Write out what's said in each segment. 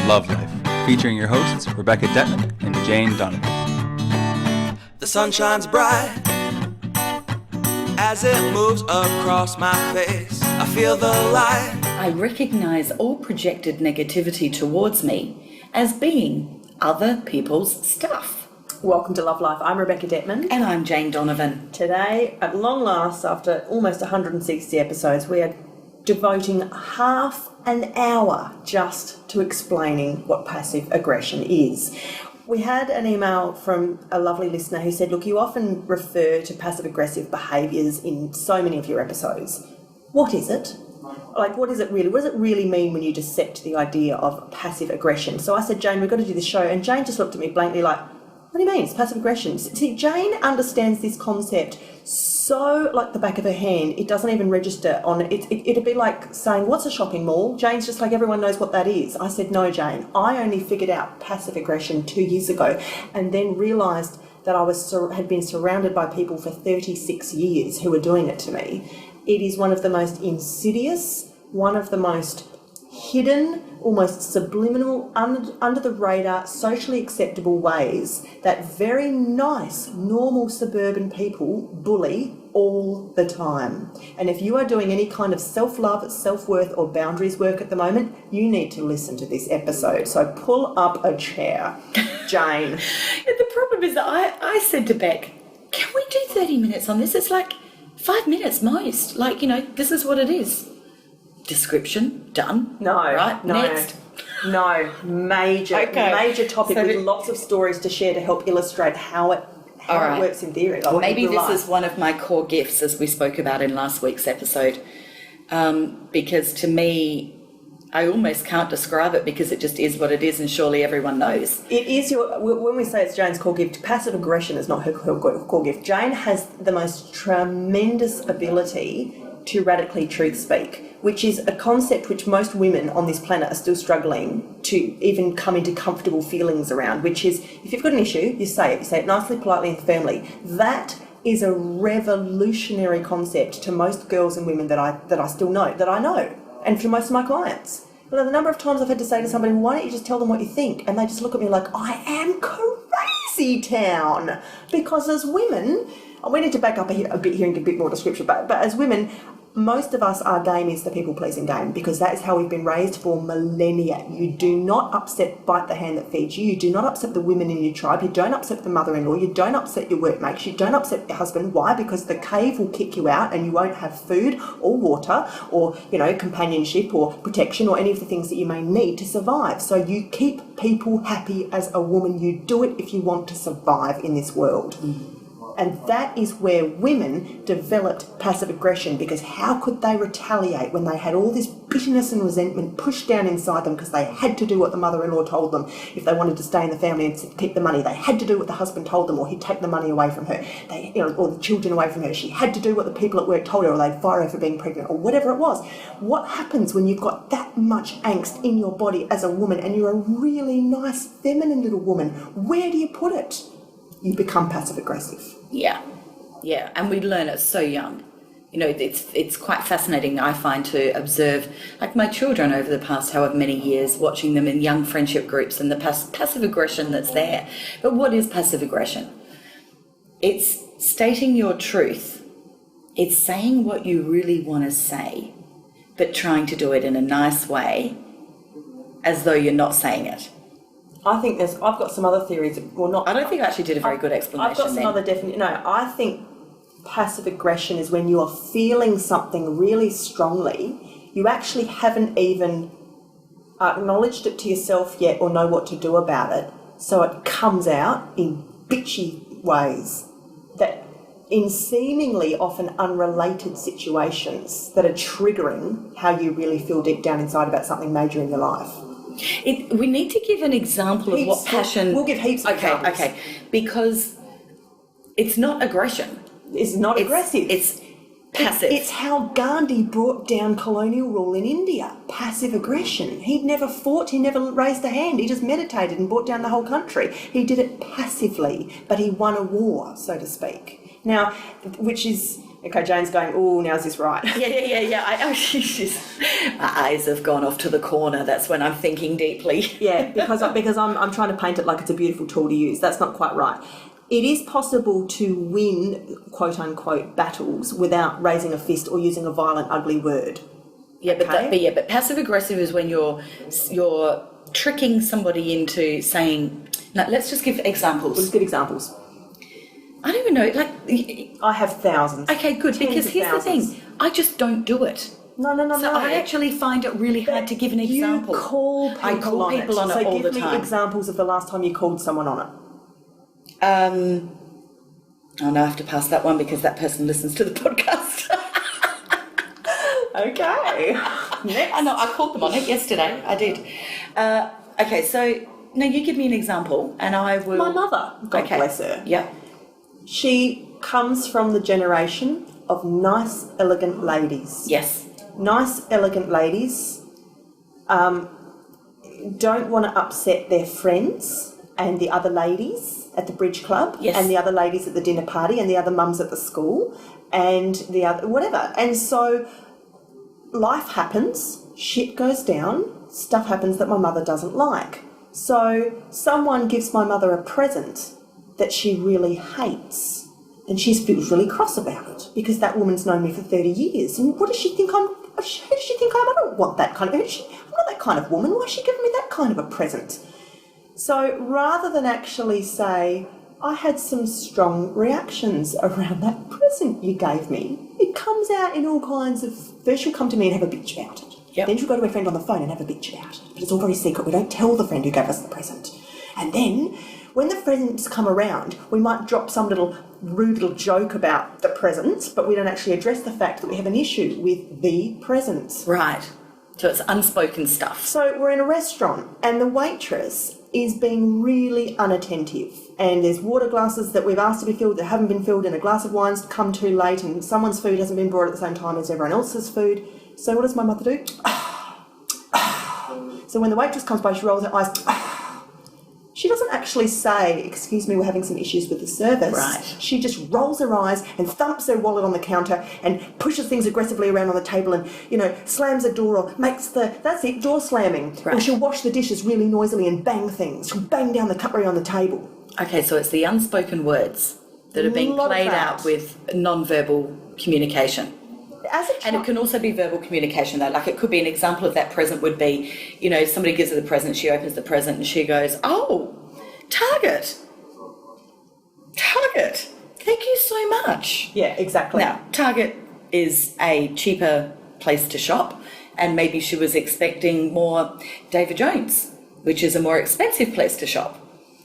Love Life, featuring your hosts Rebecca Detman and Jane Donovan. The sun shines bright as it moves across my face. I feel the light. I recognise all projected negativity towards me as being other people's stuff. Welcome to Love Life. I'm Rebecca Detman. And I'm Jane Donovan. Today, at long last, after almost 160 episodes, we are devoting half an hour just to explaining what passive aggression is. We had an email from a lovely listener who said, look, you often refer to passive-aggressive behaviours in so many of your episodes. What is it? Like, what is it really? What does it really mean when you dissect the idea of passive aggression? So I said, Jane, we've got to do this show. And Jane just looked at me blankly like, what do you mean? It's passive aggression. See, Jane understands this concept so like the back of her hand, it doesn't even register on it. It'd be like saying, what's a shopping mall? Jane's just like, everyone knows what that is. I said, no, Jane, I only figured out passive aggression 2 years ago and then realised that I had been surrounded by people for 36 years who were doing it to me. It is one of the most insidious, one of the most hidden, almost subliminal, under the radar, socially acceptable ways that very nice, normal suburban people bully all the time. And if you are doing any kind of self-love, self-worth or boundaries work at the moment, you need to listen to this episode. So pull up a chair, Jane. The problem is that I said to Beck, can we do 30 minutes on this? It's like 5 minutes most. Like, you know, this is what it is. Description, done. No. Right, no. next. No, major topic with lots of stories to share to help illustrate how it works in theory. Like maybe this is one of my core gifts, as we spoke about in last week's episode, because to me, I almost can't describe it because it just is what it is, and surely everyone knows. It is when we say it's Jane's core gift, passive aggression is not her core gift. Jane has the most tremendous ability to radically truth speak, which is a concept which most women on this planet are still struggling to even come into comfortable feelings around, which is, if you've got an issue, you say it nicely, politely and firmly. That is a revolutionary concept to most girls and women that I still know, and for most of my clients. Well, the number of times I've had to say to somebody, why don't you just tell them what you think? And they just look at me like, I am crazy town. Because as women, we need to back up a bit here and give a bit more description, but as women, most of us, our game is the people-pleasing game because that is how we've been raised for millennia. You do not bite the hand that feeds you. You do not upset the women in your tribe. You don't upset the mother-in-law. You don't upset your workmates. You don't upset your husband. Why? Because the cave will kick you out and you won't have food or water or, companionship or protection or any of the things that you may need to survive. So you keep people happy as a woman. You do it if you want to survive in this world. And that is where women developed passive aggression, because how could they retaliate when they had all this bitterness and resentment pushed down inside them because they had to do what the mother-in-law told them if they wanted to stay in the family and keep the money. They had to do what the husband told them or he'd take the money away from her, or the children away from her. She had to do what the people at work told her or they'd fire her for being pregnant or whatever it was. What happens when you've got that much angst in your body as a woman and you're a really nice, feminine little woman? Where do you put it? You become passive aggressive. Yeah, and we learn it so young. It's quite fascinating, I find, to observe, like my children over the past however many years, watching them in young friendship groups and the passive aggression that's there. But what is passive aggression? It's stating your truth. It's saying what you really want to say, but trying to do it in a nice way, as though you're not saying it. I think I've got some other theories. Well, not. I don't think I actually did a very good explanation. I've got some other definition. No, I think passive aggression is when you are feeling something really strongly. You actually haven't even acknowledged it to yourself yet or know what to do about it. So it comes out in bitchy ways that in seemingly often unrelated situations that are triggering how you really feel deep down inside about something major in your life. We need to give an example of what passion... We'll give heaps of examples. Okay, because it's not aggression. It's not aggressive. It's passive. It's how Gandhi brought down colonial rule in India. Passive aggression. He'd never fought, he never raised a hand. He just meditated and brought down the whole country. He did it passively, but he won a war, so to speak. Now, which is... Okay, Jane's going, oh, now is this right? Yeah. My eyes have gone off to the corner. That's when I'm thinking deeply. Yeah, because I'm trying to paint it like it's a beautiful tool to use. That's not quite right. It is possible to win, quote unquote, battles without raising a fist or using a violent, ugly word. Yeah, Okay? but passive aggressive is when you're tricking somebody into saying. Now, let's just give examples. Let's give examples. I don't even know. Like, I have thousands. okay, good. Tens Because of here's thousands. the thing. I just don't do it. No. So I actually find it really hard to give an example. You call people I call people on it so all the give me time. examples of the last time you called someone on it. Oh no, I have to pass that one because that person listens to the podcast. Okay. Next. I know, I called them on it yesterday. I did. Okay, so now you give me an example and I will... My mother, God Okay. bless her. Yeah. She comes from the generation of nice, elegant ladies. Yes. Nice, elegant ladies don't want to upset their friends and the other ladies at the bridge club, Yes. and the other ladies at the dinner party, and the other mums at the school, and the other whatever. And so life happens, shit goes down, stuff happens that my mother doesn't like. So someone gives my mother a present that she really hates, and she feels really cross about it because that woman's known me for 30 years. And what does she think I'm? Who does she think I am? I don't want that kind of. I'm not that kind of woman. Why is she giving me that kind of a present? So rather than actually say, I had some strong reactions around that present you gave me, it comes out in all kinds of... First she'll come to me and have a bitch about it. Yep. Then she'll go to her friend on the phone and have a bitch about it. But it's all very secret. We don't tell the friend who gave us the present. And then, when the friends come around, we might drop some rude little joke about the present, but we don't actually address the fact that we have an issue with the present. Right. So it's unspoken stuff. So we're in a restaurant and the waitress is being really unattentive, and there's water glasses that we've asked to be filled that haven't been filled, and a glass of wine's come too late, and someone's food hasn't been brought at the same time as everyone else's food. So what does my mother do? So when the waitress comes by, she rolls her eyes. She doesn't actually say, excuse me, we're having some issues with the service. Right. She just rolls her eyes and thumps her wallet on the counter and pushes things aggressively around on the table and, slams a door or makes that's it, door slamming. Right. Or she'll wash the dishes really noisily and bang things. She'll bang down the cutlery on the table. Okay, so it's the unspoken words that are being Lot of played that. out with non-verbal communication. As a And it can also be verbal communication, though. Like, it could be an example of that present would be, somebody gives her the present, she opens the present and she goes, oh, Target. Thank you so much. Yeah, exactly. Now, Target is a cheaper place to shop, and maybe she was expecting more David Jones, which is a more expensive place to shop.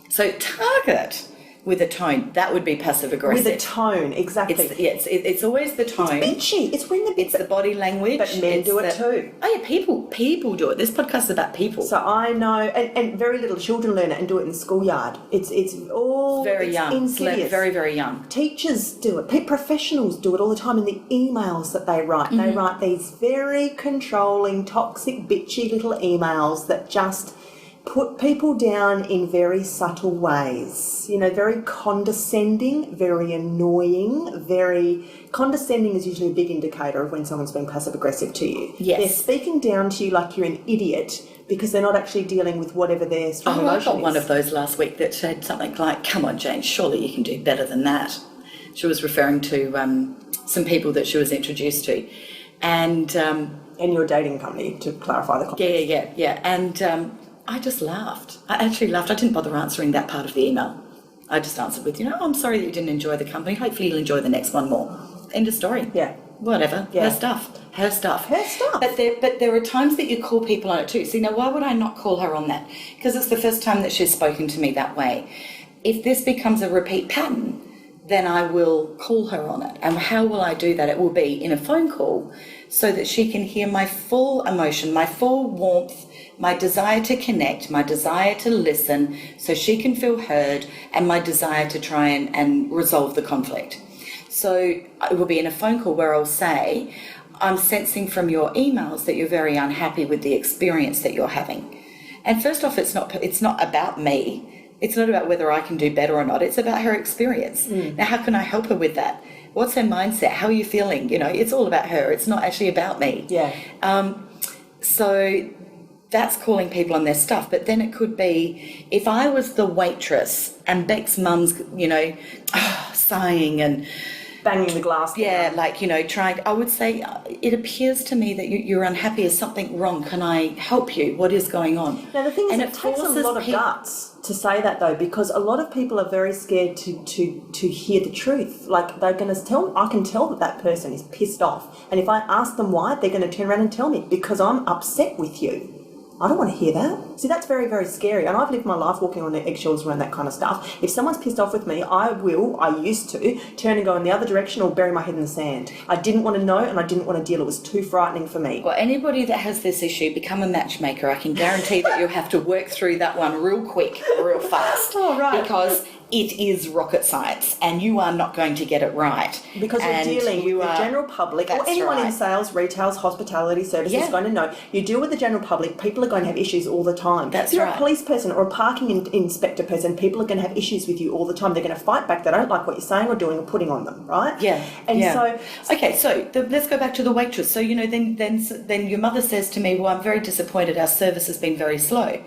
So Target with a tone, that would be passive aggressive. With a tone, exactly. It's always the tone. It's bitchy. It's when It's the body language. But men do it too. Oh yeah, people do it. This podcast is about people. So I know, and very little children learn it and do it in the schoolyard. It's all very young, insidious. very, very young. Teachers do it. Professionals do it all the time in the emails that they write. They write these very controlling, toxic, bitchy little emails that just put people down in very subtle ways. Very condescending, very annoying, very... Condescending is usually a big indicator of when someone's being passive-aggressive to you. Yes. They're speaking down to you like you're an idiot because they're not actually dealing with whatever their strong emotion is. I got one of those last week that said something like, come on, Jane, surely you can do better than that. She was referring to some people that she was introduced to. And your dating company, to clarify the context. Yeah. And I just laughed. I actually laughed. I didn't bother answering that part of the email. I just answered with, I'm sorry that you didn't enjoy the company. Hopefully you'll enjoy the next one more. End of story. Yeah. Whatever. Yeah. Her stuff. But there are times that you call people on it too. See, now why would I not call her on that? Because it's the first time that she's spoken to me that way. If this becomes a repeat pattern, then I will call her on it. And how will I do that? It will be in a phone call so that she can hear my full emotion, my full warmth, my desire to connect, my desire to listen so she can feel heard, and my desire to try and resolve the conflict. So it will be in a phone call where I'll say, I'm sensing from your emails that you're very unhappy with the experience that you're having. And first off, it's not about me. It's not about whether I can do better or not. It's about her experience. Now, how can I help her with that? What's her mindset? How are you feeling? It's all about her. It's not actually about me. Yeah. So that's calling people on their stuff. But then it could be, if I was the waitress and Beck's mum's, sighing and Banging the glass down. trying, I would say, it appears to me that you're unhappy. Is something wrong? Can I help you? What is going on? Now, the thing is, And it takes a lot of guts to say that, though, because a lot of people are very scared to hear the truth. Like, they're going to tell, I can tell that person is pissed off. And if I ask them why, they're going to turn around and tell me, because I'm upset with you. I don't want to hear that. See, that's very, very scary. And I've lived my life walking on eggshells around that kind of stuff. If someone's pissed off with me, I used to turn and go in the other direction or bury my head in the sand. I didn't want to know and I didn't want to deal. It was too frightening for me. Well, anybody that has this issue, become a matchmaker. I can guarantee that you'll have to work through that one real quick, real fast. Oh, right. Because it is rocket science and you are not going to get it right. Because you're dealing with the general public, or anyone in sales, retails, hospitality services is going to know. You deal with the general public, people are going to have issues all the time. That's if you're right. a police person or a parking inspector person, people are going to have issues with you all the time. They're going to fight back. They don't like what you're saying or doing or putting on them, right? Yeah. And so let's go back to the waitress. So, then your mother says to me, well, I'm very disappointed. Our service has been very slow.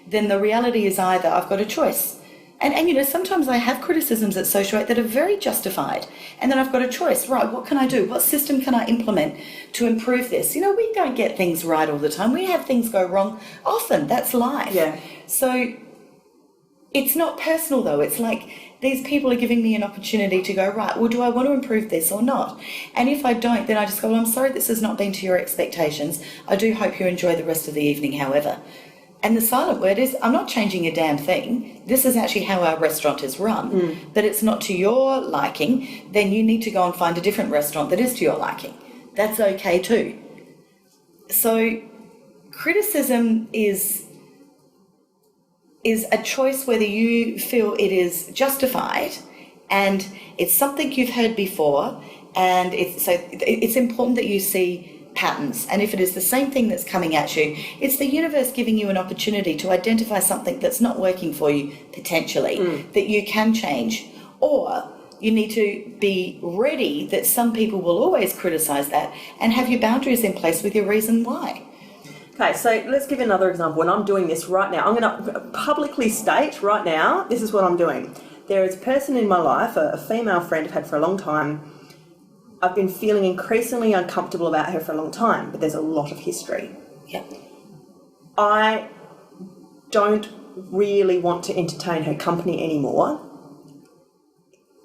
Then the reality is either I've got a choice. And sometimes I have criticisms at Social 8 that are very justified. And then I've got a choice, right, what can I do? What system can I implement to improve this? We don't get things right all the time. We have things go wrong often. That's life. Yeah. So it's not personal, though. It's like these people are giving me an opportunity to go, right, well, do I want to improve this or not? And if I don't, then I just go, well, I'm sorry this has not been to your expectations. I do hope you enjoy the rest of the evening, however. And the silent word is, I'm not changing a damn thing. This is actually how our restaurant is run. But it's not to your liking, then you need to go and find a different restaurant that is to your liking. That's okay too. So criticism is a choice whether you feel it is justified and it's something you've heard before, and it's important that you see patterns, and if it is the same thing that's coming at you, it's the universe giving you an opportunity to identify something that's not working for you potentially, that you can change, or you need to be ready that some people will always criticise that and have your boundaries in place with your reason why. Okay, so let's give another example. When I'm doing this right now, I'm going to publicly state right now, this is what I'm doing. There is a person in my life, a female friend I've had for a long time. I've been feeling increasingly uncomfortable about her for a long time, but there's a lot of history. Yep. I don't really want to entertain her company anymore.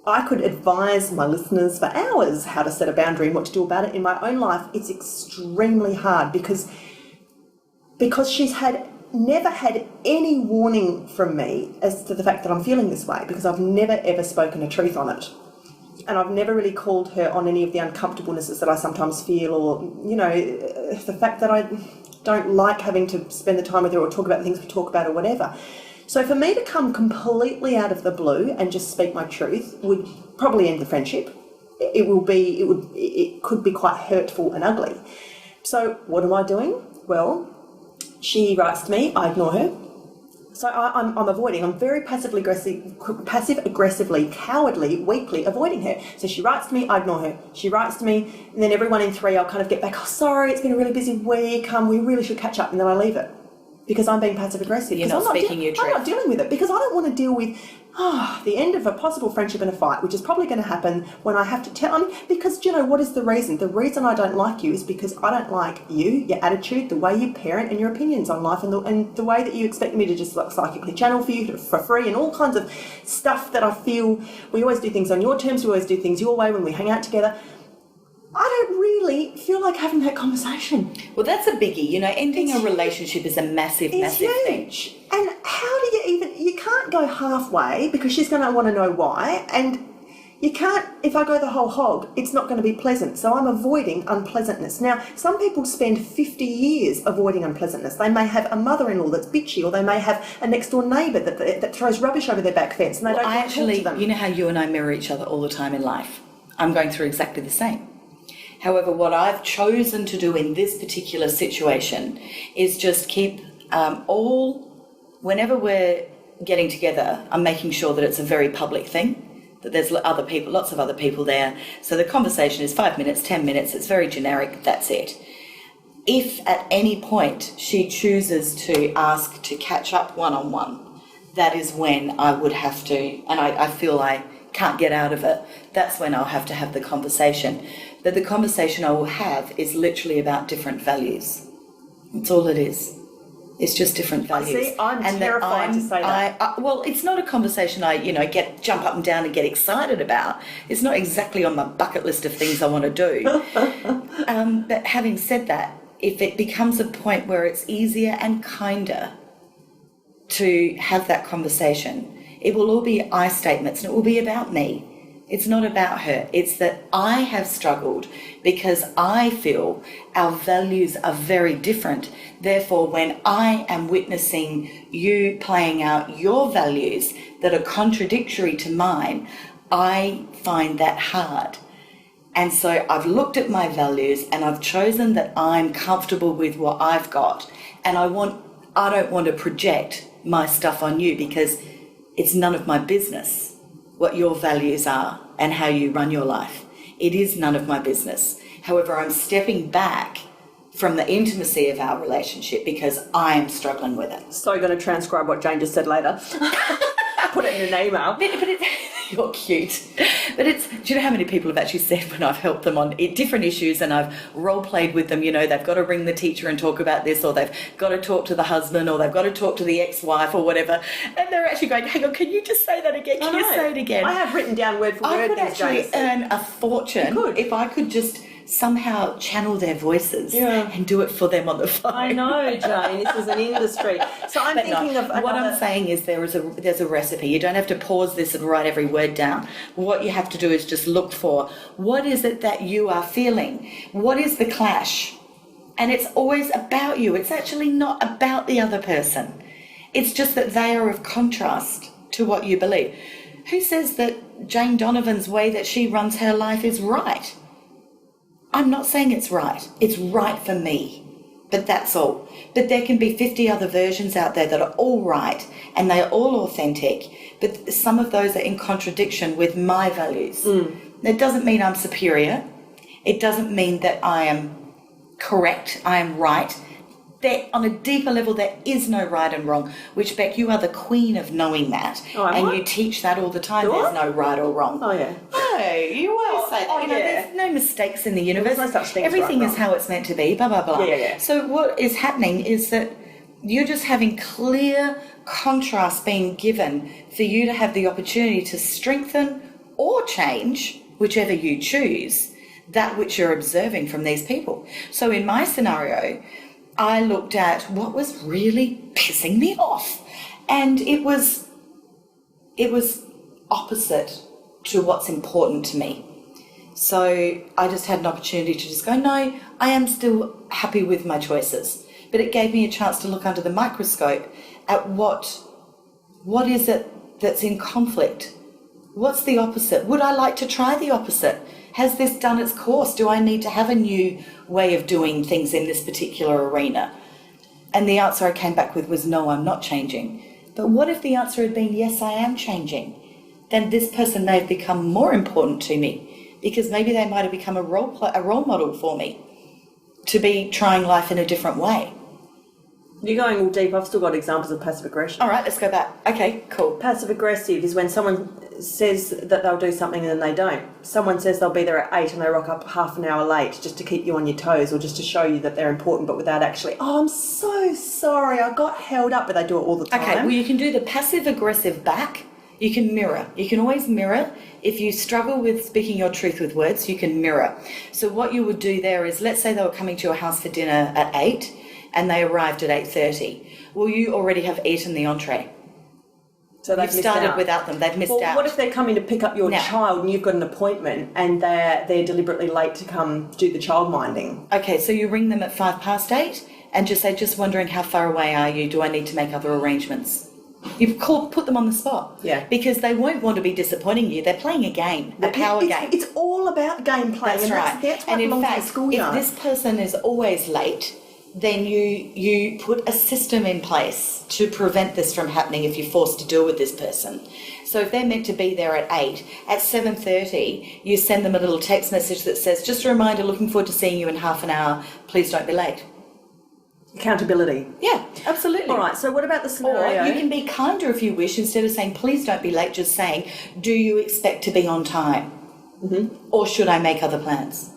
I could advise my listeners for hours how to set a boundary and what to do about it. In my own life, it's extremely hard because she's never had any warning from me as to the fact that I'm feeling this way, because I've never ever spoken the truth on it. And I've never really called her on any of the uncomfortablenesses that I sometimes feel, or, the fact that I don't like having to spend the time with her or talk about the things we talk about or whatever. So for me to come completely out of the blue and just speak my truth would probably end the friendship. It could be quite hurtful and ugly. So what am I doing? Well, she writes to me, I ignore her. So I'm avoiding. I'm very passive-aggressively, cowardly, weakly avoiding her. So she writes to me, I ignore her. She writes to me, and then every 1 in 3 I'll kind of get back, oh, sorry, it's been a really busy week, we really should catch up, and then I leave it. Because I'm being passive-aggressive. You're not speaking your truth. I'm not dealing with it, because I don't want to deal with the end of a possible friendship and a fight, which is probably going to happen when I have to tell. Because, what is the reason? The reason I don't like you is because I don't like you, your attitude, the way you parent, and your opinions on life, and the way that you expect me to just psychically channel for you for free, and all kinds of stuff that I feel. We always do things on your terms, we always do things your way when we hang out together. I don't really feel like having that conversation. Well, that's a biggie. Ending a relationship is a massive thing. Huge. And how do you can't go halfway, because she's going to want to know why, and you can't, if I go the whole hog, it's not going to be pleasant. So I'm avoiding unpleasantness. Now, some people spend 50 years avoiding unpleasantness. They may have a mother-in-law that's bitchy, or they may have a next-door neighbour that throws rubbish over their back fence, and they don't talk to them. You know how you and I mirror each other all the time in life? I'm going through exactly the same. However, what I've chosen to do in this particular situation is just keep whenever we're getting together, I'm making sure that it's a very public thing, that there's lots of other people there. So the conversation is 5 minutes, 10 minutes, it's very generic, that's it. if at any point she chooses to ask to catch up one-on-one, that is when I would have to, and I feel I can't get out of it, that's when I'll have to have the conversation. But the conversation I will have is literally about different values. That's all it is. It's just different values. See, I'm terrified to say that. Well, it's not a conversation I, jump up and down and get excited about. It's not exactly on my bucket list of things I want to do. But having said that, if it becomes a point where it's easier and kinder to have that conversation, it will all be I statements and it will be about me. It's not about her. It's that I have struggled because I feel our values are very different. Therefore, when I am witnessing you playing out your values that are contradictory to mine, I find that hard. And so I've looked at my values and I've chosen that I'm comfortable with what I've got. And I don't want to project my stuff on you because it's none of my business what your values are and how you run your life. It is none of my business. However, I'm stepping back from the intimacy of our relationship because I'm struggling with it. So you're going to transcribe what Jane just said later. Put it in an email. But you're cute. But do you know how many people have actually said when I've helped them on different issues and I've role-played with them, they've got to ring the teacher and talk about this, or they've got to talk to the husband, or they've got to talk to the ex-wife or whatever, and they're actually going, hang on, can you just say that again? Can you say it again? I have written down word for word. I could actually earn a fortune if I could just somehow channel their voices and do it for them on the phone. I know, Jane, this is an industry. So I'm thinking of another... What I'm saying is there's a recipe. You don't have to pause this and write every word down. What you have to do is just look for, what is it that you are feeling? What is the clash? And it's always about you. It's actually not about the other person. It's just that they are of contrast to what you believe. Who says that Jane Donovan's way that she runs her life is right? I'm not saying it's right. It's right for me. But that's all. But there can be 50 other versions out there that are all right and they are all authentic. But some of those are in contradiction with my values. That doesn't mean I'm superior. It doesn't mean that I am correct. I am right. On a deeper level, there is no right and wrong, which, Beck, you are the queen of knowing that. You teach that all the time. There's no right or wrong. Oh, yeah. No, you always say that. There's no mistakes in the universe. There's no such thing as Everything right, is how it's meant to be, blah, blah, blah. Yeah. So what is happening is that you're just having clear contrast being given for you to have the opportunity to strengthen or change, whichever you choose, that which you're observing from these people. So in my scenario, I looked at what was really pissing me off, and it was opposite to what's important to me. So I just had an opportunity to just go, no, I am still happy with my choices. But it gave me a chance to look under the microscope at what is it that's in conflict? What's the opposite? Would I like to try the opposite? Has this done its course? Do I need to have a new way of doing things in this particular arena? And the answer I came back with was, no, I'm not changing. But what if the answer had been, yes, I am changing? Then this person may have become more important to me because maybe they might have become a role model for me to be trying life in a different way. You're going all deep. I've still got examples of passive aggression. All right, let's go back. Okay, cool. Passive aggressive is when someone says that they'll do something and then they don't. Someone says they'll be there at 8 and they rock up half an hour late just to keep you on your toes or just to show you that they're important, but without actually, oh, I'm so sorry, I got held up, but they do it all the time. Okay, well, you can do the passive aggressive back. You can mirror. You can always mirror. If you struggle with speaking your truth with words, you can mirror. So what you would do there is, let's say they were coming to your house for dinner at 8 and they arrived at 8:30. Well, you already have eaten the entree. So they've You've started without them. They've missed out. What if they're coming to pick up your child and you've got an appointment and they're deliberately late to come do the child minding? Okay, so you ring them at 8:05 and just say, just wondering how far away are you? Do I need to make other arrangements? You've put them on the spot. Yeah. Because they won't want to be disappointing you. They're playing a game, a power game. It's all about gameplay. That's right. That's and in fact, schoolyard. if this person is always late, then you put a system in place to prevent this from happening if you're forced to deal with this person. So if they're meant to be there at 8, at 7:30, you send them a little text message that says, just a reminder, looking forward to seeing you in half an hour, please don't be late. Accountability. Yeah, absolutely. All right, so what about the scenario? Or you can be kinder if you wish. Instead of saying, please don't be late, just saying, do you expect to be on time? Mm-hmm. Or should I make other plans?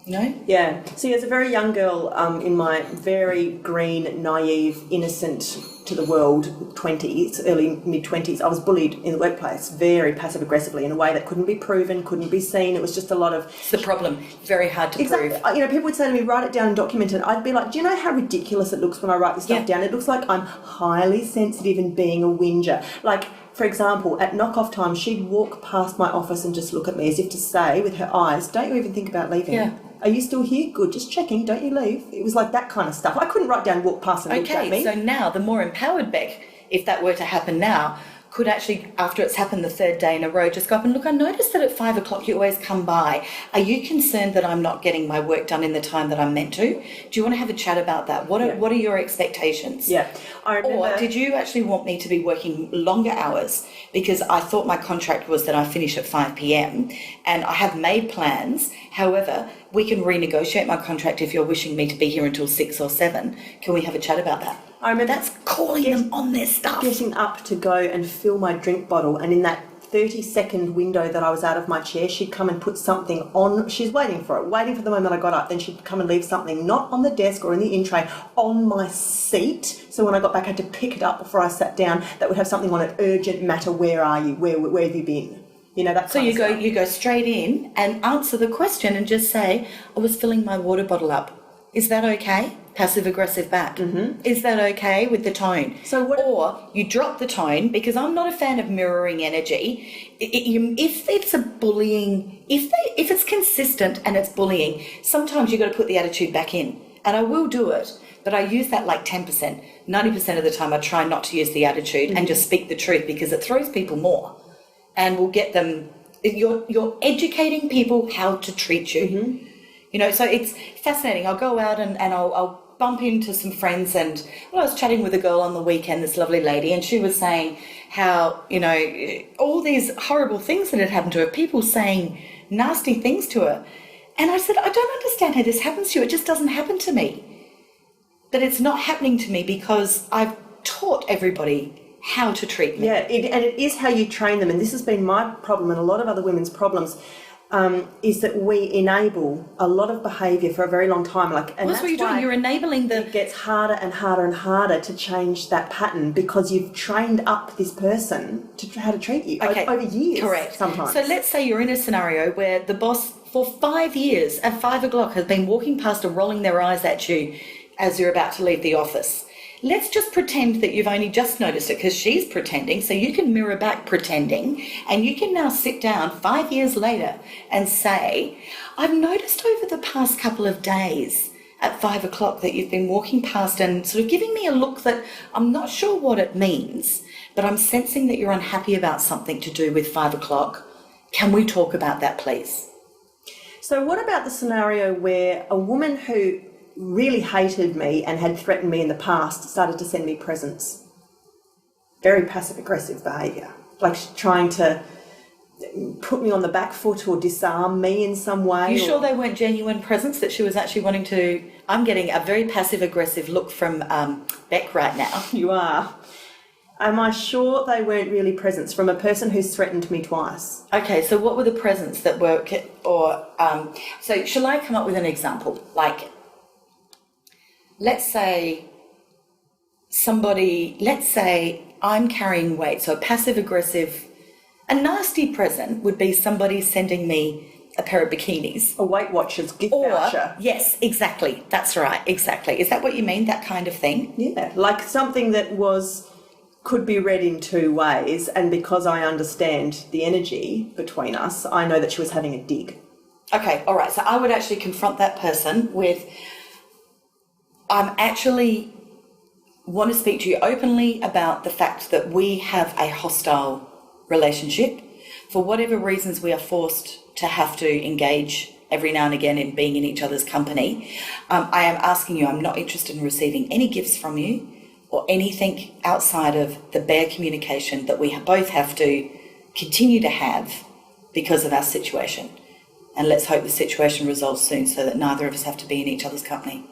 You know? Yeah. See, as a very young girl, in my very green, naive, innocent to the world 20s, early mid-20s, I was bullied in the workplace very passive-aggressively in a way that couldn't be proven, couldn't be seen. It was just a lot of... It's the problem. Very hard to prove. You know, people would say to me, write it down and document it. I'd be like, do you know how ridiculous it looks when I write this stuff down? It looks like I'm highly sensitive and being a whinger. Like, for example, at knock-off time, she'd walk past my office and just look at me as if to say, with her eyes, don't you even think about leaving? Yeah. Are you still here? Good, just checking, don't you leave? It was like that kind of stuff. I couldn't write down, walk past and look at me. Okay, so now the more empowered Beck, if that were to happen now, could actually, after it's happened the third day in a row, just go up and look, I noticed that at 5 o'clock you always come by. Are you concerned that I'm not getting my work done in the time that I'm meant to? Do you want to have a chat about that? What are your expectations? Yeah. I remember... Or did you actually want me to be working longer hours? Because I thought my contract was that I finish at 5 p.m. and I have made plans. However, we can renegotiate my contract if you're wishing me to be here until 6 or 7. Can we have a chat about that? I remember That's calling them on their stuff. getting up to go and fill my drink bottle, and in that 30-second window that I was out of my chair, she'd come and put something on. She's waiting for the moment I got up. Then she'd come and leave something, not on the desk or in the in tray, on my seat. So when I got back, I had to pick it up before I sat down. That would have something on it, urgent matter, where are you? Where have you been? You know, that. So you go straight in and answer the question and just say, I was filling my water bottle up. Is that okay? Passive aggressive back. Mm-hmm. Is that okay with the tone? Or you drop the tone, because I'm not a fan of mirroring energy. If it's a bullying, if it's consistent and it's bullying, sometimes you've got to put the attitude back in. And I will do it, but I use that like 10%. 90% of the time I try not to use the attitude and just speak the truth, because it throws people more and will get them. You're educating people how to treat you. Mm-hmm. You know, so it's fascinating. I'll go out and I'll bump into some friends, and I was chatting with a girl on the weekend, this lovely lady, and she was saying how, you know, all these horrible things that had happened to her, people saying nasty things to her. And I said, I don't understand how this happens to you. It just doesn't happen to me. But it's not happening to me because I've taught everybody how to treat me. Yeah, and it is how you train them. And this has been my problem and a lot of other women's problems. Is that we enable a lot of behaviour for a very long time. That's what you're doing. You're enabling it gets harder and harder and harder to change that pattern, because you've trained up this person to how to treat you over years. Correct. Sometimes. So let's say you're in a scenario where the boss for 5 years at 5 o'clock has been walking past and rolling their eyes at you as you're about to leave the office. Let's just pretend that you've only just noticed it, because she's pretending, so you can mirror back pretending, and you can now sit down 5 years later and say, I've noticed over the past couple of days at 5 o'clock that you've been walking past and sort of giving me a look that I'm not sure what it means, but I'm sensing that you're unhappy about something to do with 5 o'clock. Can we talk about that, please? So what about the scenario where a woman who really hated me and had threatened me in the past started to send me presents? Very passive-aggressive behaviour, like trying to put me on the back foot or disarm me in some way. You sure they weren't genuine presents, that she was actually wanting to... I'm getting a very passive-aggressive look from Beck right now. You are. Am I sure they weren't really presents from a person who's threatened me twice? Okay, so what were the presents that were... So shall I come up with an example? Like... Let's say I'm carrying weight, so passive-aggressive, a nasty present would be somebody sending me a pair of bikinis. A Weight Watchers gift voucher. Yes, exactly. That's right, exactly. Is that what you mean, that kind of thing? Yeah, like something that could be read in two ways, and because I understand the energy between us, I know that she was having a dig. Okay, all right. So I would actually confront that person with... I actually want to speak to you openly about the fact that we have a hostile relationship. For whatever reasons, we are forced to have to engage every now and again in being in each other's company. I am asking you, I'm not interested in receiving any gifts from you or anything outside of the bare communication that we both have to continue to have because of our situation. And let's hope the situation resolves soon so that neither of us have to be in each other's company.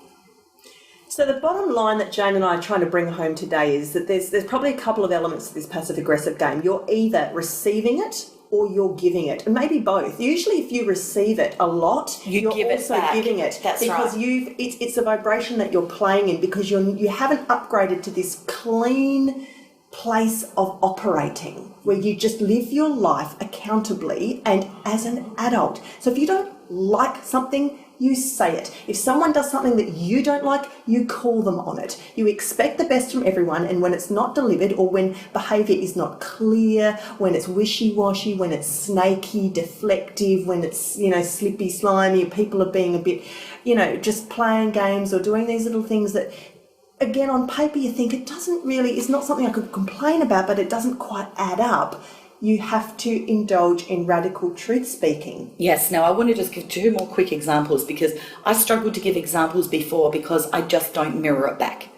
So the bottom line that Jane and I are trying to bring home today is that there's probably a couple of elements to this passive-aggressive game. You're either receiving it or you're giving it, and maybe both. Usually if you receive it a lot, you're give it also back. giving it. That's because right. it's a vibration that you're playing in, because you haven't upgraded to this clean place of operating where you just live your life accountably and as an adult. So if you don't like something, you say it. If someone does something that you don't like, you call them on it. You expect the best from everyone, and when it's not delivered, or when behaviour is not clear, when it's wishy-washy, when it's snaky, deflective, when it's, slippy, slimy, people are being a bit, just playing games or doing these little things that, again, on paper you think it's not something I could complain about, but it doesn't quite add up. You have to indulge in radical truth speaking. Yes. Now, I want to just give 2 more quick examples, because I struggled to give examples before because I just don't mirror it back.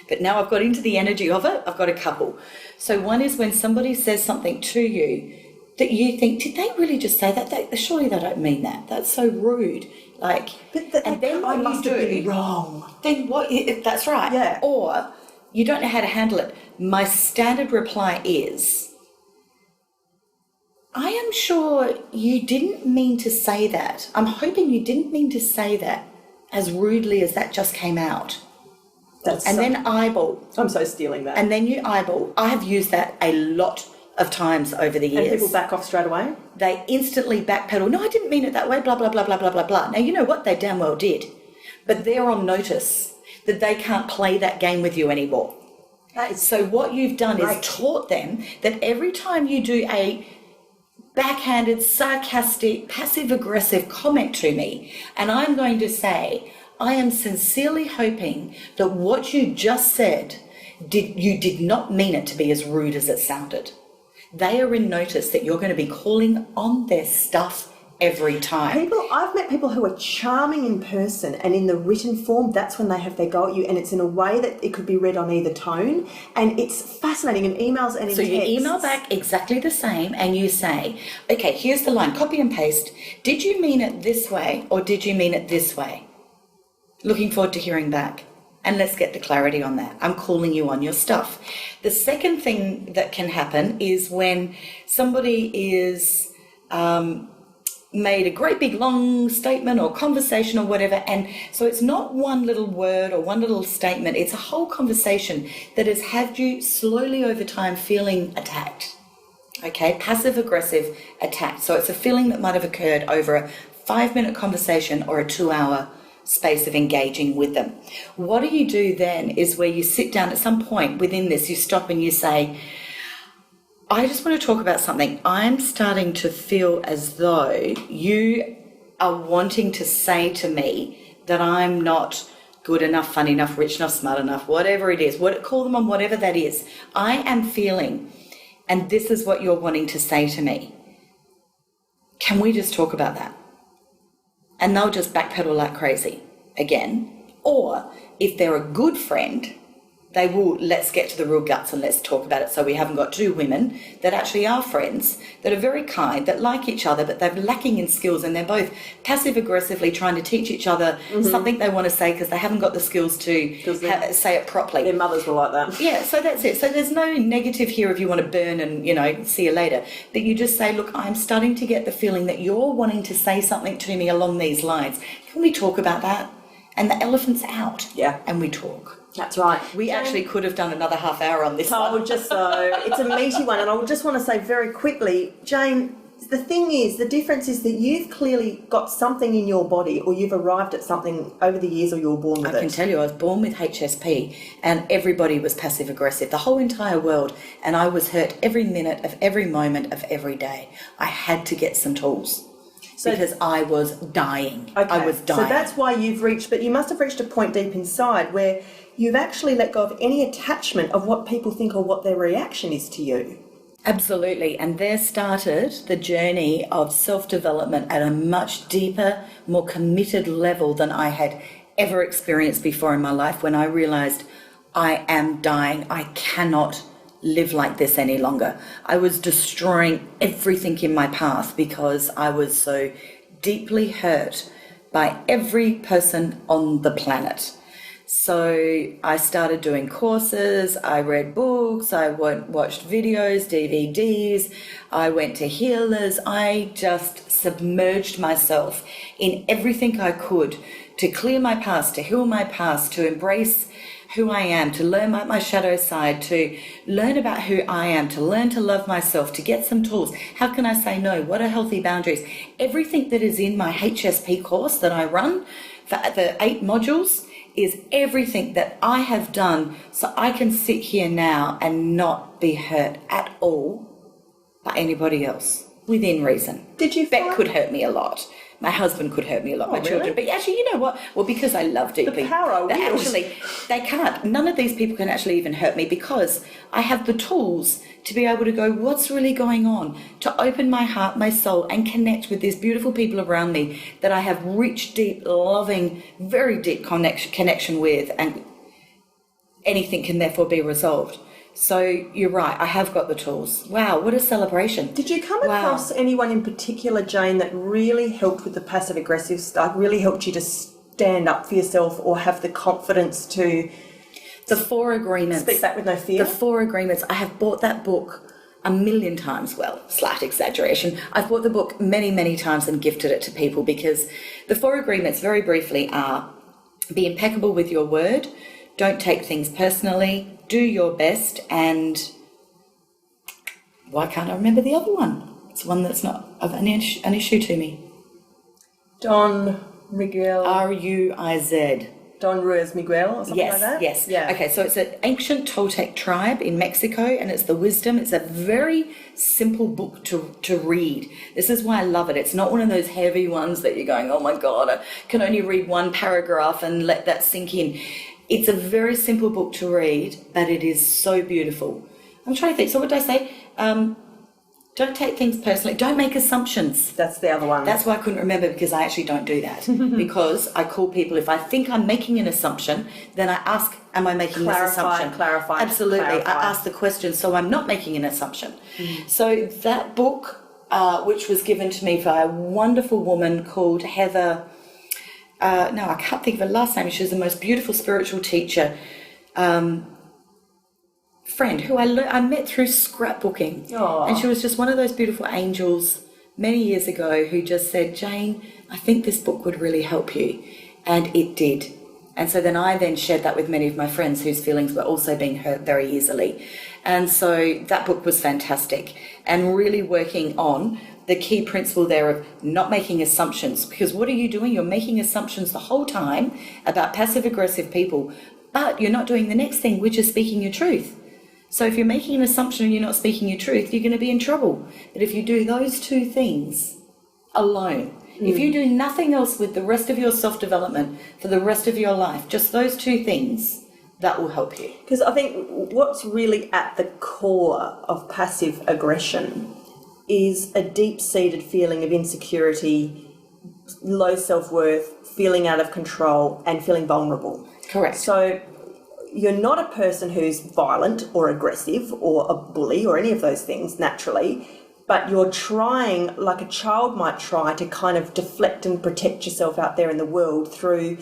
But now I've got into the energy of it, I've got a couple. So one is when somebody says something to you that you think, did they really just say that? Surely they don't mean that. That's so rude. And then I must have been wrong. Then what? That's right. Yeah. Or you don't know how to handle it. My standard reply is, I am sure you didn't mean to say that. I'm hoping you didn't mean to say that as rudely as that just came out. Then eyeball. I'm so stealing that. And then you eyeball. I have used that a lot of times over the years. And people back off straight away? They instantly backpedal. No, I didn't mean it that way, blah, blah, blah, blah, blah, blah, blah. Now, you know what? They damn well did. But they're on notice that they can't play that game with you anymore. So what you've done is taught them that every time you do a backhanded, sarcastic, passive-aggressive comment to me, and I'm going to say, I am sincerely hoping that what you just said, you did not mean it to be as rude as it sounded. They are in notice that you're going to be calling on their stuff every time. I've met people who are charming in person, and in the written form, that's when they have their go at you, and it's in a way that it could be read on either tone, and it's fascinating in emails and in texts. So you email back exactly the same, and you say, okay, here's the line, copy and paste. Did you mean it this way, or did you mean it this way? Looking forward to hearing back. And let's get the clarity on that. I'm calling you on your stuff. The second thing that can happen is when somebody is made a great big long statement or conversation or whatever, and so it's not one little word or one little statement, it's a whole conversation that has had you slowly over time feeling attacked. Okay, passive aggressive attacked. So it's a feeling that might have occurred over a 5-minute conversation or a 2-hour space of engaging with them. What do you do then is where you sit down at some point within this, you stop and you say, I just want to talk about something. I'm starting to feel as though you are wanting to say to me that I'm not good enough, funny enough, rich enough, smart enough, whatever it is, call them on whatever that is. I am feeling, and this is what you're wanting to say to me. Can we just talk about that? And they'll just backpedal like crazy again. Or if they're a good friend, they will, let's get to the real guts and let's talk about it. So we haven't got 2 women that actually are friends, that are very kind, that like each other, but they're lacking in skills, and they're both passive-aggressively trying to teach each other something they want to say because they haven't got the skills to say it properly. Their mothers were like that. Yeah, so that's it. So there's no negative here if you want to burn and, see you later. But you just say, look, I'm starting to get the feeling that you're wanting to say something to me along these lines. Can we talk about that? And the elephant's out. Yeah. And we talk. That's right. We actually could have done another half hour on this one. It's a meaty one, and I would just want to say very quickly, Jane, the difference is that you've clearly got something in your body, or you've arrived at something over the years, or you were born with it. I can tell you, I was born with HSP, and everybody was passive aggressive, the whole entire world, and I was hurt every minute of every moment of every day. I had to get some tools. Because I was dying. Okay. I was dying. So that's why but you must have reached a point deep inside where you've actually let go of any attachment of what people think or what their reaction is to you. Absolutely. And there started the journey of self-development at a much deeper, more committed level than I had ever experienced before in my life, when I realised I am dying. I cannot live like this any longer. I was destroying everything in my path because I was so deeply hurt by every person on the planet So I started doing courses, I read books, I watched videos, DVDs, I went to healers. I just submerged myself in everything I could to clear my past, to heal my past, to embrace who I am, to learn about my shadow side, to learn about who I am, to learn to love myself, to get some tools. How can I say no? What are healthy boundaries? Everything that is in my HSP course that I run for the 8 modules is everything that I have done so I can sit here now and not be hurt at all by anybody else within reason. Did you Beck find- could hurt me a lot. My husband could hurt me a lot, my really? children. But actually, you know what? Well, because I love deeply. The power of that wills. actually, they can't. None of these people can actually even hurt me because I have the tools to be able to go, what's really going on? To open my heart, my soul, and connect with these beautiful people around me that I have rich, deep, loving, very deep connection with, and anything can therefore be resolved. So you're right, I have got the tools. Wow, what a celebration. Did you come Wow. across anyone in particular, Jane, that really helped with the passive aggressive stuff, really helped you to stand up for yourself or have the confidence to The 4 agreements. speak back with no fear? The 4 agreements. I have bought that book a million times. Well, slight exaggeration. I've bought the book many, many times and gifted it to people because the 4 agreements, very briefly, are be impeccable with your word, don't take things personally, do your best, and why can't I remember the other one? It's one that's not of an issue to me. Don Miguel, Ruiz. Don Ruiz Miguel or something like that? Yes. Yeah. Okay, so it's an ancient Toltec tribe in Mexico, and it's the wisdom. It's a very simple book to read. This is why I love it. It's not one of those heavy ones that you're going, oh my God, I can only read one paragraph and let that sink in. It's a very simple book to read, but it is so beautiful. I'm trying to think. So what did I say? Don't take things personally. Don't make assumptions. That's the other one. That's why I couldn't remember, because I actually don't do that. Because I call people, if I think I'm making an assumption, then I ask, am I making this assumption? Clarify. Absolutely. Clarify. I ask the question, so I'm not making an assumption. So that book, which was given to me by a wonderful woman called Heather, no, I can't think of her last name. She was the most beautiful spiritual teacher, friend who I met through scrapbooking. Aww. And she was just one of those beautiful angels many years ago who just said, Jane, I think this book would really help you. And it did. And so then I shared that with many of my friends whose feelings were also being hurt very easily. And so that book was fantastic, and really working on the key principle there of not making assumptions, because what are you doing? You're making assumptions the whole time about passive aggressive people, but you're not doing the next thing, which is speaking your truth. So if you're making an assumption and you're not speaking your truth, you're going to be in trouble. But if you do those 2 things alone, if you do nothing else with the rest of your self-development for the rest of your life, just those 2 things, that will help you. Because I think what's really at the core of passive aggression is a deep-seated feeling of insecurity, low self-worth, feeling out of control, and feeling vulnerable. Correct. So you're not a person who's violent or aggressive or a bully or any of those things naturally, but you're trying, like a child might try, to kind of deflect and protect yourself out there in the world through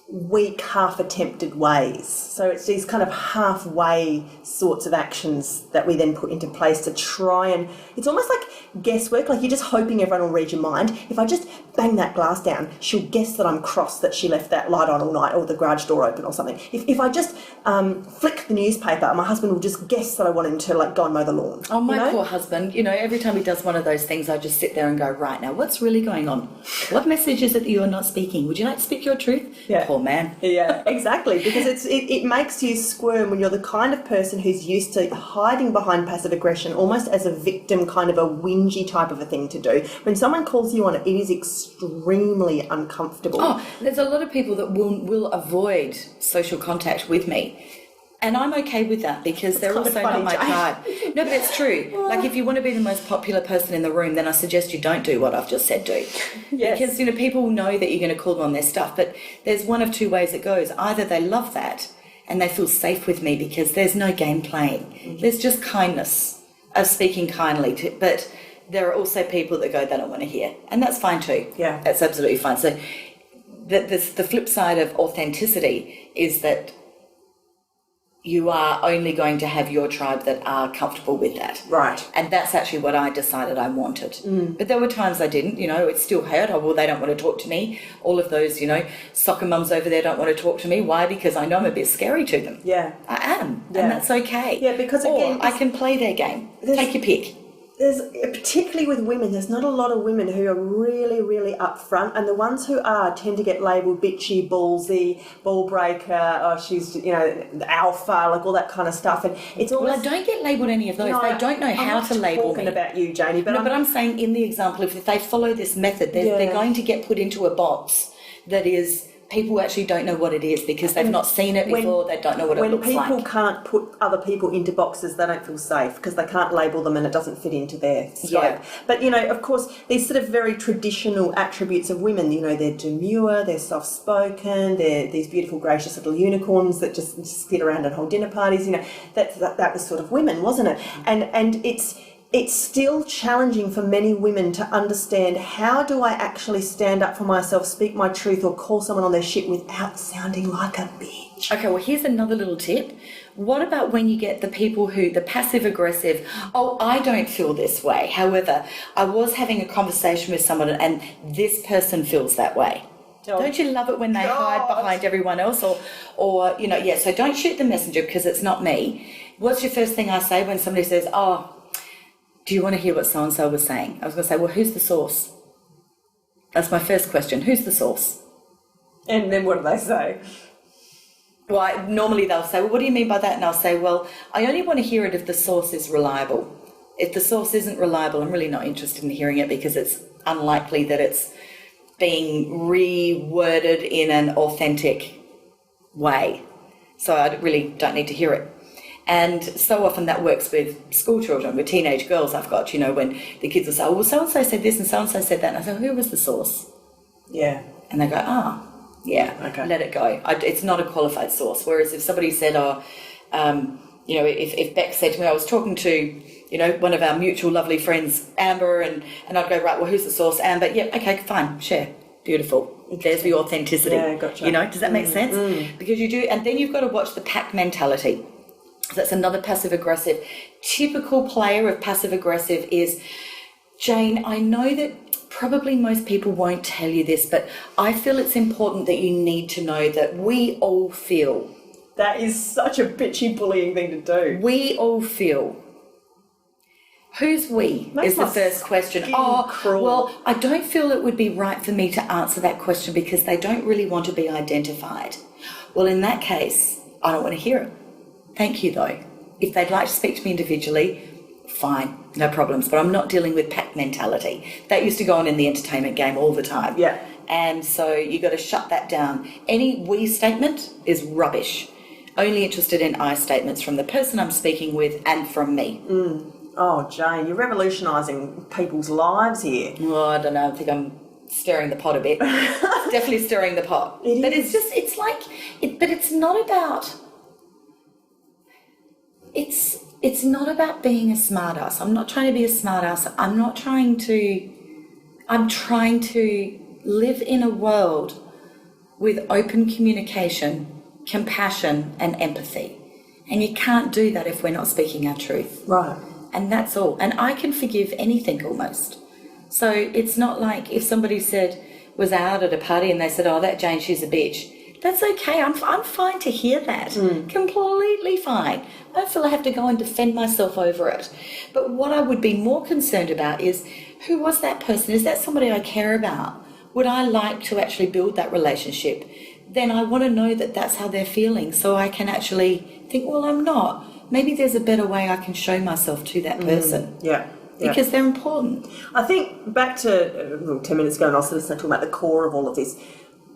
weak, half-attempted ways. So it's these kind of halfway sorts of actions that we then put into place to try, and it's almost like guesswork, like you're just hoping everyone will read your mind. If I just bang that glass down, she'll guess that I'm cross that she left that light on all night or the garage door open or something. If I just flick the newspaper, my husband will just guess that I want him to like go and mow the lawn. Oh, my you know? poor husband, every time he does one of those things, I just sit there and go, right, now, what's really going on? What message is it that you are not speaking? Would you like to speak your truth? Yeah. Poor man. Yeah, exactly, because it makes you squirm when you're the kind of person who's used to hiding behind passive aggression almost as a victim, kind of a whingy type of a thing to do. When someone calls you on it, it is extremely uncomfortable. Oh, there's a lot of people that will avoid social contact with me. And I'm okay with that because they're kind of also funny, not my Jane. tribe. No, but it's true. Like, if you want to be the most popular person in the room, then I suggest you don't do what I've just said do. Yes. Because, people know that you're going to call them on their stuff. But there's one of 2 ways it goes. Either they love that and they feel safe with me because there's no game playing. Mm-hmm. There's just kindness of speaking kindly. But there are also people that go, they don't want to hear. And that's fine too. Yeah. That's absolutely fine. So the flip side of authenticity is that you are only going to have your tribe that are comfortable with that. Right. And that's actually what I decided I wanted. But there were times I didn't, it still hurt. Oh, well, they don't want to talk to me. All of those, soccer mums over there don't want to talk to me. Why? Because I know I'm a bit scary to them. Yeah. I am. Yeah. And that's okay. Yeah, because again... Or I can play their game. Take your pick. There's, particularly with women, there's not a lot of women who are really, really upfront, and the ones who are tend to get labelled bitchy, ballsy, ball breaker, or she's, alpha, like all that kind of stuff. And it's always... Well, I don't get labelled any of those. They don't know how to label me. I'm not talking about you, Janie, but I'm saying in the example, if they follow this method, they're going to get put into a box that is... People actually don't know what it is because they've not seen it before, they don't know what it looks like. When people can't put other people into boxes, they don't feel safe because they can't label them and it doesn't fit into their scope. Yeah. But, of course, these sort of very traditional attributes of women, they're demure, they're soft-spoken, they're these beautiful, gracious little unicorns that just sit around and hold dinner parties, that was sort of women, wasn't it? And it's still challenging for many women to understand, how do I actually stand up for myself, speak my truth, or call someone on their shit without sounding like a bitch? Okay, well, here's another little tip. What about when you get the people the passive-aggressive, oh, I don't feel this way. However, I was having a conversation with someone and this person feels that way. Don't you love it when they hide behind everyone else? So don't shoot the messenger because it's not me. What's your first thing I say when somebody says, oh, do you want to hear what so-and-so was saying? I was going to say, well, who's the source? That's my first question. Who's the source? And then what do they say? Well, normally they'll say, well, what do you mean by that? And I'll say, well, I only want to hear it if the source is reliable. If the source isn't reliable, I'm really not interested in hearing it because it's unlikely that it's being reworded in an authentic way. So I really don't need to hear it. And so often that works with school children, with teenage girls I've got, when the kids will say, oh, well, so-and-so said this and so-and-so said that. And I say, well, who was the source? Yeah. And they go, yeah, okay, let it go. It's not a qualified source. Whereas if somebody said, if Beck said to me, I was talking to, one of our mutual lovely friends, Amber, and I'd go, right, well, who's the source? Amber, yeah, okay, fine, share. Beautiful. There's the authenticity. Yeah, gotcha. Does that make sense? Because you do, and then you've got to watch the pack mentality. So that's another passive-aggressive. Typical player of passive-aggressive is, Jane, I know that probably most people won't tell you this, but I feel it's important that you need to know that we all feel. That is such a bitchy bullying thing to do. We all feel. Who's we is the first question. Cruel. Well, I don't feel it would be right for me to answer that question because they don't really want to be identified. Well, in that case, I don't want to hear it. Thank you, though. If they'd like to speak to me individually, fine, no problems. But I'm not dealing with pack mentality. That used to go on in the entertainment game all the time. Yeah. And so you got to shut that down. Any we statement is rubbish. Only interested in I statements from the person I'm speaking with and from me. Oh, Jane, you're revolutionising people's lives here. Well, I don't know. I think I'm stirring the pot a bit. Definitely stirring the pot. But it's not about... It's not about being a smartass. I'm not trying to be a smartass. I'm trying to live in a world with open communication, compassion and empathy. And you can't do that if we're not speaking our truth. Right. And that's all. And I can forgive anything almost. So it's not like if somebody was out at a party and they said, oh, that Jane, she's a bitch. That's okay. I'm fine to hear that. Completely fine. I don't feel I have to go and defend myself over it. But what I would be more concerned about is, who was that person? Is that somebody I care about? Would I like to actually build that relationship? Then I want to know that that's how they're feeling so I can actually think, well, I'm not. Maybe there's a better way I can show myself to that person. Yeah. Because they're important. I think back to 10 minutes ago, and I was sort of talking about the core of all of this.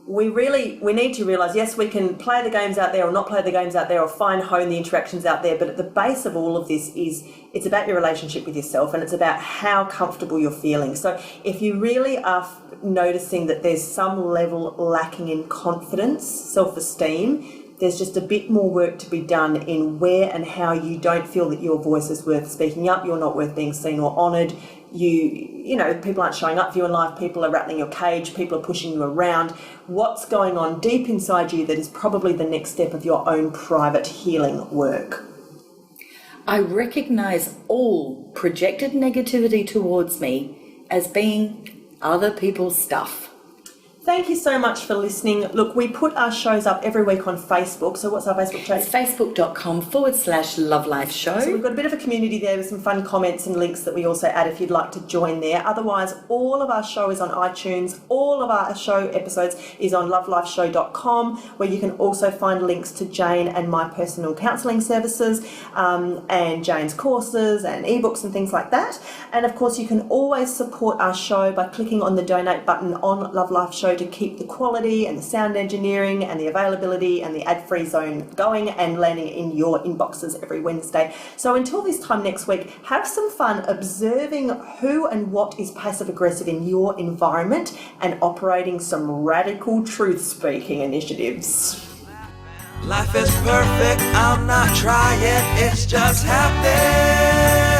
We need to realise, yes, we can play the games out there or not play the games out there or hone the interactions out there, but at the base of all of this it's about your relationship with yourself and it's about how comfortable you're feeling. So if you really are noticing that there's some level lacking in confidence, self-esteem, there's just a bit more work to be done in where and how you don't feel that your voice is worth speaking up, you're not worth being seen or honoured, people aren't showing up for you in life, people are rattling your cage, people are pushing you around. What's going on deep inside you that is probably the next step of your own private healing work? I recognise all projected negativity towards me as being other people's stuff. Thank you so much for listening. Look, we put our shows up every week on Facebook. So what's our Facebook page? It's facebook.com/Love Life Show. So we've got a bit of a community there with some fun comments and links that we also add if you'd like to join there. Otherwise, all of our show is on iTunes. All of our show episodes is on lovelifeshow.com, where you can also find links to Jane and my personal counselling services, and Jane's courses and ebooks and things like that. And of course, you can always support our show by clicking on the donate button on Love Life Show to keep the quality and the sound engineering and the availability and the ad-free zone going and landing in your inboxes every Wednesday. So until this time next week, have some fun observing who and what is passive-aggressive in your environment and operating some radical truth-speaking initiatives. Life is perfect, I'm not trying, it's just happening.